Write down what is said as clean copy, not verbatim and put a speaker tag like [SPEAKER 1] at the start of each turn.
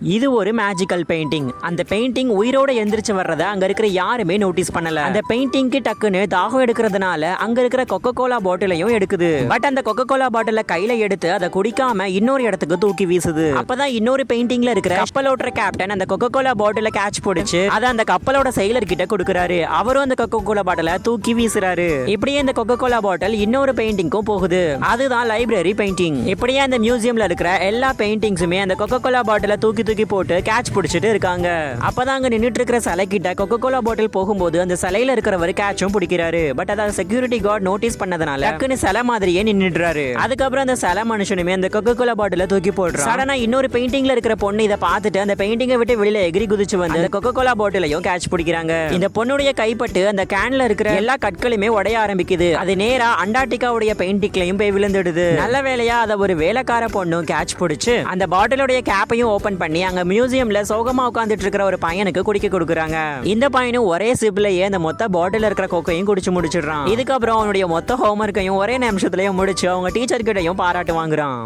[SPEAKER 1] இது ஒரு magical painting. அந்த பெயிண்டிங் உயிரோட எந்திரிச்சு வர்றத அங்க இருக்கிற யாருமே நோட்டீஸ் பண்ணல. அந்த பெயிண்டிங்க்கு டக்குன்னு தாகம் எடுக்கிறதுனால அங்க இருக்கிற கொக்கோ கோலா பாட்டிலையும் எடுக்குது. பட் அந்த கொக்கோ கோலா பாட்டில கையில எடுத்து அதை குடிக்காம இன்னொரு இடத்துக்கு தூக்கி வீசுது. அப்பதான் இன்னொரு பெயிண்டிங்ல இருக்கிற கப்பலோட கேப்டன் அந்த கொக்கோ கோலா பாட்டில கேட்ச் பிடிச்சு அதை அந்த கப்பலோட செயலர் கிட்ட கொடுக்கறாரு. அவரும் அந்த கொக்கோ கோலா பாட்டில தூக்கி வீசுறாரு. இப்படியே இந்த கொக்கோ கோலா பாட்டில் இன்னொரு பெயிண்டிங்கும் போகுது. அதுதான் லைப்ரரி பெயிண்டிங். இப்படியே அந்த மியூசியம்ல இருக்கிற எல்லா பெயிண்டிங்ஸுமே அந்த கொக்கோ கோலா பாட்டில தூக்கி தூக்கி போட்டு கேட்ச் பிடிச்சிட்டு இருக்காங்க. அப்பதான் அங்க நின்னுட்டு இருக்கிற சிலை கிட்ட கொக்கோ கோலா பாட்டில் போகும்போது அந்த சிலையில இருக்கிறவர் கேட்சும் பிடிக்கிறாரு. பட் அத செக்யூரிட்டி கார்டு நோட்டீஸ் பண்ணதுனால டக்குன்னு சிலை மாதிரியே நின்னுடுறாரு. அதுக்கப்புறம் அந்த சிலை மனுஷனுமே அந்த கொக்கோ கோலா பாட்டில தூக்கி போடுறாரு. சடனா இன்னொரு பெயிண்டிங்ல இருக்கிற பொண்ணு இதை பார்த்துட்டு அந்த பெயிண்டிங்கை விட்டு வெளியில எகிரி குதிச்சு வந்து அந்த கொக்கோ கோலா பாட்டிலையும் கேட்ச் பிடிக்கிறாங்க. இந்த பொண்ணுடைய கைப்பட்டு அந்த கேன்ல இருக்கிற எல்லா கற்களுமே உடைய ஆரம்பிக்குது. அது நேரா அண்டார்டிகாவுடைய பெயிண்டிங்லயும் போய் விழுந்துடுது. நல்ல வேலையா அதை ஒரு வேலைக்கார பொண்ணும் கேட்ச் பிடிச்சு அந்த பாட்டிலுடைய கேப்பையும் ஓபன் பண்ணி அங்க மியூசியம்ல சோகமா உட்கார்ந்துட்டு இருக்கிற ஒரு பையனுக்கு குடிக்க கொடுக்குறாங்க. இந்த பையனும் ஒரே சிப்லயே அந்த மொத்த பாட்டில் இருக்கிற கோக்கையும் குடிச்சு முடிச்சிடுறான். இதுக்கப்புறம் அவனுடைய மொத்த ஹோம்வொர்க்கையும் ஒரே நிமிஷத்துலயே முடிச்சு அவங்க டீச்சர் கிட்டையும் பாராட்டு வாங்குறான்.